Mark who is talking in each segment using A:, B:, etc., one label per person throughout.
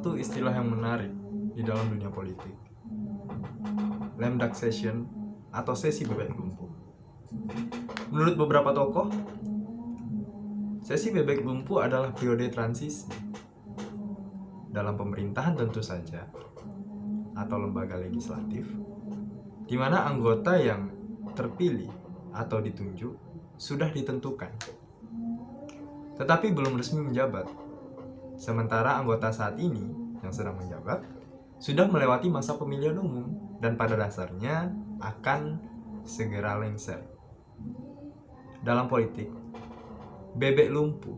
A: satu istilah yang menarik di dalam dunia politik, lame duck session atau sesi bebek lumpuh. Menurut beberapa tokoh, sesi bebek lumpuh adalah periode transisi dalam pemerintahan tentu saja, atau lembaga legislatif, di mana anggota yang terpilih atau ditunjuk sudah ditentukan, tetapi belum resmi menjabat. Sementara anggota saat ini yang sedang menjabat sudah melewati masa pemilihan umum dan pada dasarnya akan segera lengser. Dalam politik, bebek lumpuh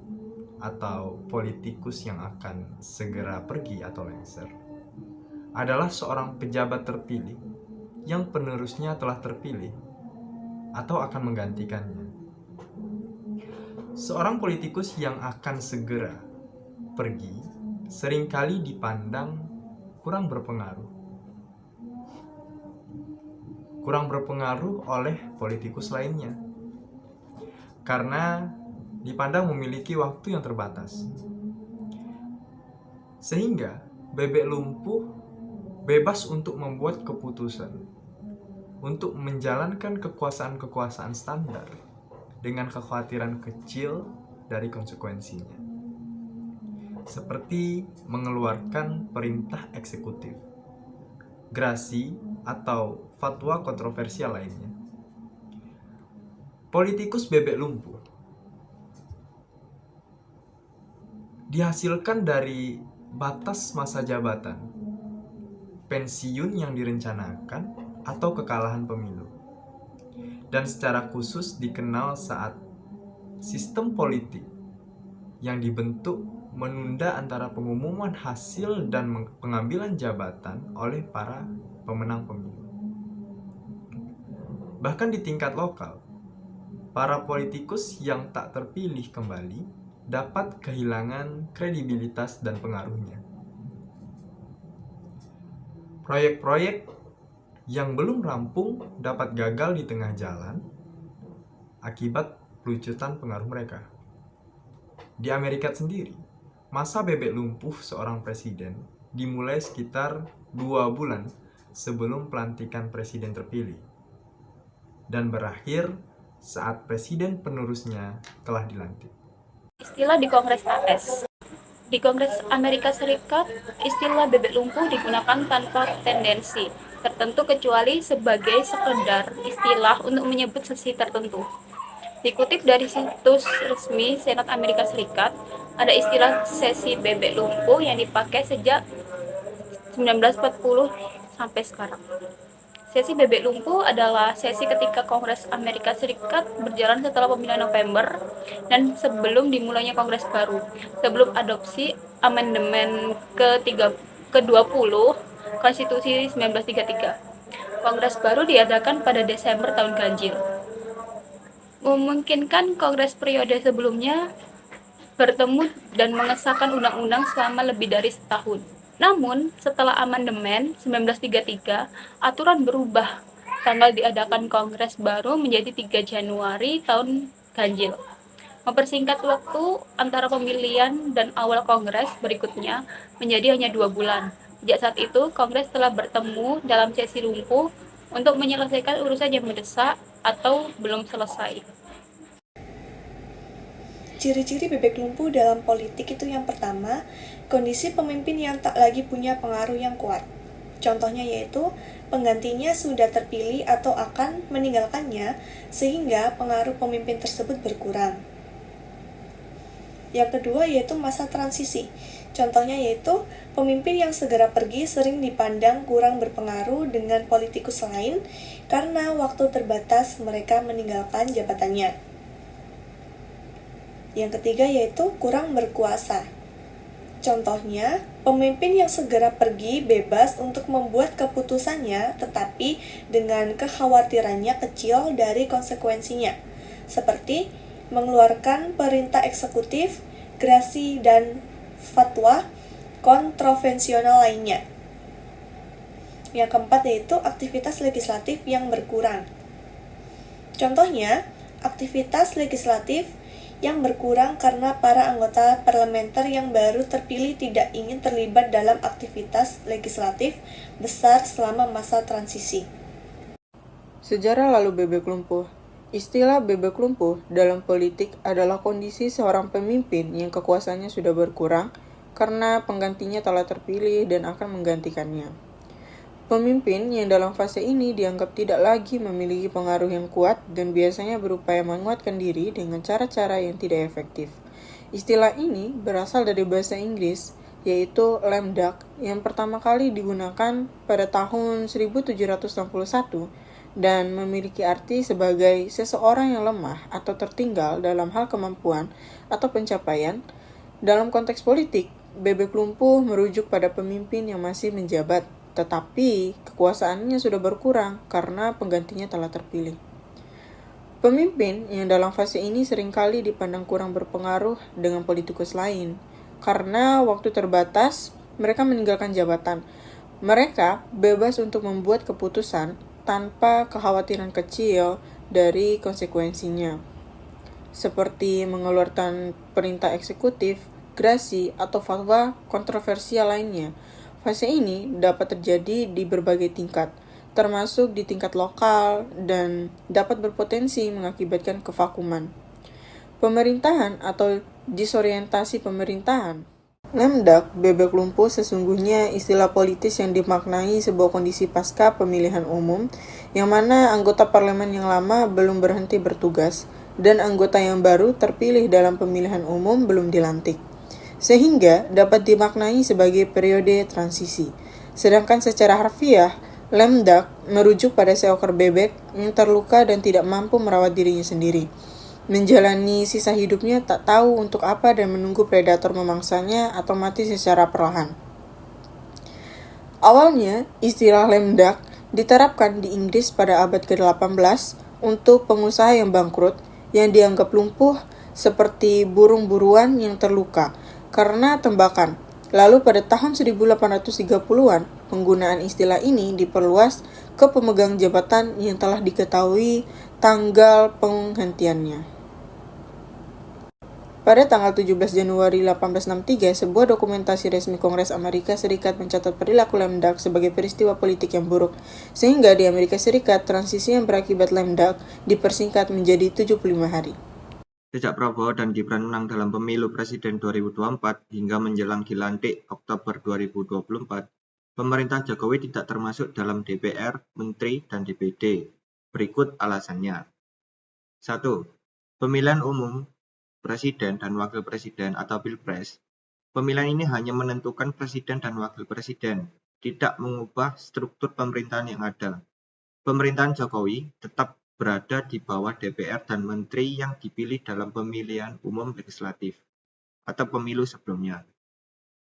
A: atau politikus yang akan segera pergi atau lengser adalah seorang pejabat terpilih yang penerusnya telah terpilih atau akan menggantikannya. Seorang politikus yang akan segera pergi seringkali dipandang kurang berpengaruh oleh politikus lainnya karena dipandang memiliki waktu yang terbatas. Sehingga bebek lumpuh bebas untuk membuat keputusan, untuk menjalankan kekuasaan standar dengan kekhawatiran kecil dari konsekuensinya, seperti mengeluarkan perintah eksekutif, grasi, atau fatwa kontroversial lainnya. Politikus bebek lumpuh dihasilkan dari batas masa jabatan, pensiun yang direncanakan, atau kekalahan pemilu, dan secara khusus dikenal saat sistem politik yang dibentuk menunda antara pengumuman hasil dan pengambilan jabatan oleh para pemenang pemilu. Bahkan di tingkat lokal, para politikus yang tak terpilih kembali dapat kehilangan kredibilitas dan pengaruhnya. Proyek-proyek yang belum rampung dapat gagal di tengah jalan akibat pelucutan pengaruh mereka. Di Amerika sendiri, masa bebek lumpuh seorang presiden dimulai sekitar 2 bulan sebelum pelantikan presiden terpilih dan berakhir saat presiden penerusnya telah dilantik.
B: Istilah di Kongres AS. Di Kongres Amerika Serikat, istilah bebek lumpuh digunakan tanpa tendensi tertentu kecuali sebagai sekedar istilah untuk menyebut sesi tertentu. Dikutip dari situs resmi Senat Amerika Serikat, ada istilah sesi bebek lumpuh yang dipakai sejak 1940 sampai sekarang. Sesi bebek lumpuh adalah sesi ketika Kongres Amerika Serikat berjalan setelah pemilihan November dan sebelum dimulainya Kongres baru, sebelum adopsi amandemen ke-20 Konstitusi 1933. Kongres baru diadakan pada Desember tahun ganjil. Memungkinkan Kongres periode sebelumnya bertemu dan mengesahkan undang-undang selama lebih dari setahun. Namun, setelah amandemen 1933, aturan berubah. Tanggal diadakan Kongres baru menjadi 3 Januari tahun ganjil. Mempersingkat waktu antara pemilihan dan awal Kongres berikutnya menjadi hanya 2 bulan. Sejak saat itu, Kongres telah bertemu dalam sesi lumpuh untuk menyelesaikan urusan yang mendesak atau belum selesai.
C: Ciri-ciri bebek lumpuh dalam politik itu yang pertama, kondisi pemimpin yang tak lagi punya pengaruh yang kuat. Contohnya yaitu, penggantinya sudah terpilih atau akan meninggalkannya, sehingga pengaruh pemimpin tersebut berkurang. Yang kedua yaitu masa transisi. Contohnya yaitu, pemimpin yang segera pergi sering dipandang kurang berpengaruh dengan politikus lain, karena waktu terbatas mereka meninggalkan jabatannya. Yang ketiga yaitu kurang berkuasa. Contohnya, pemimpin yang segera pergi bebas untuk membuat keputusannya tetapi dengan kekhawatirannya kecil dari konsekuensinya, seperti mengeluarkan perintah eksekutif, grasi, dan fatwa kontroversial lainnya. Yang keempat yaitu aktivitas legislatif yang berkurang. Contohnya, aktivitas legislatif yang berkurang karena para anggota parlementer yang baru terpilih tidak ingin terlibat dalam aktivitas legislatif besar selama masa transisi.
D: Sejarah lalu bebek lumpuh. Istilah bebek lumpuh dalam politik adalah kondisi seorang pemimpin yang kekuasaannya sudah berkurang karena penggantinya telah terpilih dan akan menggantikannya. Pemimpin yang dalam fase ini dianggap tidak lagi memiliki pengaruh yang kuat dan biasanya berupaya menguatkan diri dengan cara-cara yang tidak efektif. Istilah ini berasal dari bahasa Inggris, yaitu lame duck, yang pertama kali digunakan pada tahun 1761 dan memiliki arti sebagai seseorang yang lemah atau tertinggal dalam hal kemampuan atau pencapaian. Dalam konteks politik, bebek lumpuh merujuk pada pemimpin yang masih menjabat, tetapi kekuasaannya sudah berkurang karena penggantinya telah terpilih. Pemimpin yang dalam fase ini seringkali dipandang kurang berpengaruh dengan politikus lain. Karena waktu terbatas, mereka meninggalkan jabatan. Mereka bebas untuk membuat keputusan tanpa kekhawatiran kecil dari konsekuensinya, seperti mengeluarkan perintah eksekutif, grasi, atau fatwa kontroversial lainnya. Fase ini dapat terjadi di berbagai tingkat, termasuk di tingkat lokal, dan dapat berpotensi mengakibatkan kevakuman. Pemerintahan atau disorientasi pemerintahan. Lame duck, bebek lumpuh, sesungguhnya istilah politis yang dimaknai sebuah kondisi pasca pemilihan umum, yang mana anggota parlemen yang lama belum berhenti bertugas, dan anggota yang baru terpilih dalam pemilihan umum belum dilantik, sehingga dapat dimaknai sebagai periode transisi. Sedangkan secara harfiah, lame duck merujuk pada seekor bebek yang terluka dan tidak mampu merawat dirinya sendiri, menjalani sisa hidupnya tak tahu untuk apa dan menunggu predator memangsanya atau mati secara perlahan. Awalnya, istilah lame duck diterapkan di Inggris pada abad ke-18 untuk pengusaha yang bangkrut yang dianggap lumpuh seperti burung buruan yang terluka karena tembakan. Lalu pada tahun 1830-an, penggunaan istilah ini diperluas ke pemegang jabatan yang telah diketahui tanggal penghentiannya. Pada tanggal 17 Januari 1863, sebuah dokumentasi resmi Kongres Amerika Serikat mencatat perilaku lame duck sebagai peristiwa politik yang buruk, sehingga di Amerika Serikat, transisi yang berakibat lame duck dipersingkat menjadi 75 hari.
E: Sejak Prabowo dan Gibran menang dalam pemilu presiden 2024 hingga menjelang dilantik Oktober 2024, pemerintah Jokowi tidak termasuk dalam DPR, Menteri, dan DPD. Berikut alasannya. 1. Pemilihan umum Presiden dan Wakil Presiden atau Pilpres. Pemilihan ini hanya menentukan Presiden dan Wakil Presiden, tidak mengubah struktur pemerintahan yang ada. Pemerintahan Jokowi tetap berada di bawah DPR dan Menteri yang dipilih dalam pemilihan umum legislatif atau pemilu sebelumnya.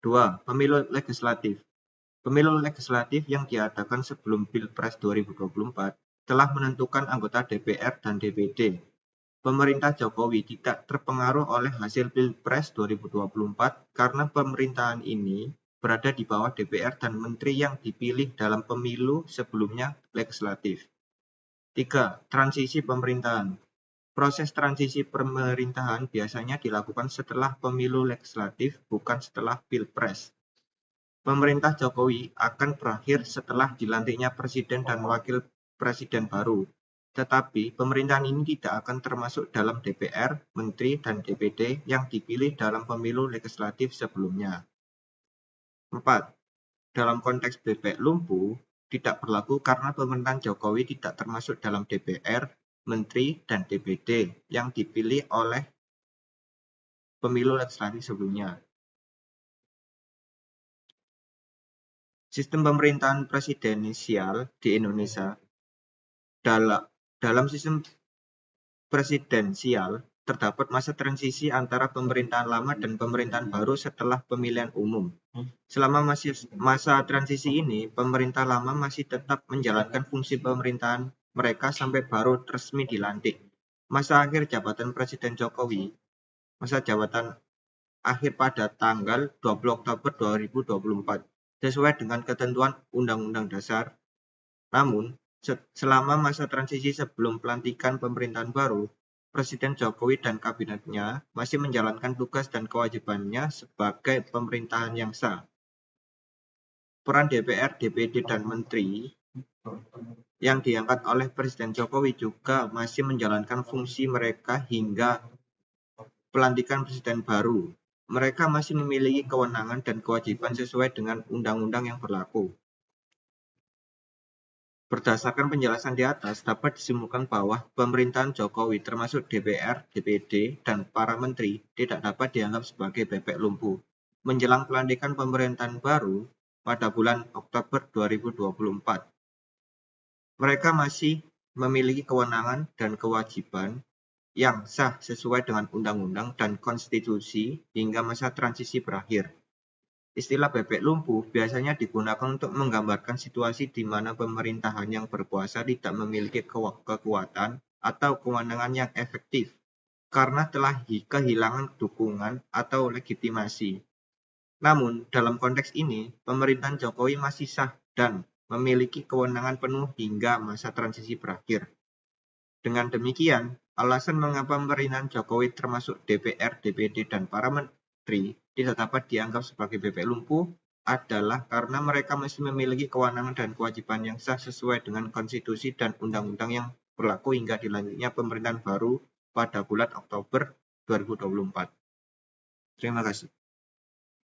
E: 2. Pemilu legislatif. Pemilu legislatif yang diadakan sebelum Pilpres 2024 telah menentukan anggota DPR dan DPD. Pemerintah Jokowi tidak terpengaruh oleh hasil Pilpres 2024 karena pemerintahan ini berada di bawah DPR dan Menteri yang dipilih dalam pemilu sebelumnya legislatif. 3. Transisi pemerintahan. Proses transisi pemerintahan biasanya dilakukan setelah pemilu legislatif, bukan setelah Pilpres. Pemerintah Jokowi akan berakhir setelah dilantiknya Presiden dan Wakil Presiden baru. Tetapi pemerintahan ini tidak akan termasuk dalam DPR, Menteri, dan DPD yang dipilih dalam pemilu legislatif sebelumnya. 4. Dalam konteks bebek lumpuh, tidak berlaku karena pemerintahan Jokowi tidak termasuk dalam DPR, Menteri, dan DPD yang dipilih oleh pemilu legislatif sebelumnya. Sistem pemerintahan presidensial di Indonesia. Dalam sistem presidensial, terdapat masa transisi antara pemerintahan lama dan pemerintahan baru setelah pemilihan umum. Selama masa transisi ini, pemerintah lama masih tetap menjalankan fungsi pemerintahan mereka sampai baru resmi dilantik. Masa akhir jabatan Presiden Jokowi, masa jabatan akhir pada tanggal 20 Oktober 2024, sesuai dengan ketentuan Undang-Undang Dasar. Namun, selama masa transisi sebelum pelantikan pemerintahan baru, Presiden Jokowi dan kabinetnya masih menjalankan tugas dan kewajibannya sebagai pemerintahan yang sah. Peran DPR, DPD, dan Menteri yang diangkat oleh Presiden Jokowi juga masih menjalankan fungsi mereka hingga pelantikan presiden baru. Mereka masih memiliki kewenangan dan kewajiban sesuai dengan undang-undang yang berlaku. Berdasarkan penjelasan di atas, dapat disimpulkan bahwa pemerintahan Jokowi termasuk DPR, DPD, dan para menteri tidak dapat dianggap sebagai bebek lumpuh. Menjelang pelantikan pemerintahan baru pada bulan Oktober 2024, mereka masih memiliki kewenangan dan kewajiban yang sah sesuai dengan undang-undang dan konstitusi hingga masa transisi berakhir. Istilah bebek lumpuh biasanya digunakan untuk menggambarkan situasi di mana pemerintahan yang berkuasa tidak memiliki kekuatan atau kewenangan yang efektif karena telah kehilangan dukungan atau legitimasi. Namun, dalam konteks ini, pemerintahan Jokowi masih sah dan memiliki kewenangan penuh hingga masa transisi berakhir. Dengan demikian, alasan mengapa pemerintahan Jokowi termasuk DPR, DPD, dan para menteri tidak dapat dianggap sebagai bebek lumpuh adalah karena mereka masih memiliki kewenangan dan kewajiban yang sah sesuai dengan konstitusi dan undang-undang yang berlaku hingga dilanjutnya pemerintahan baru pada bulan Oktober 2024. Terima kasih.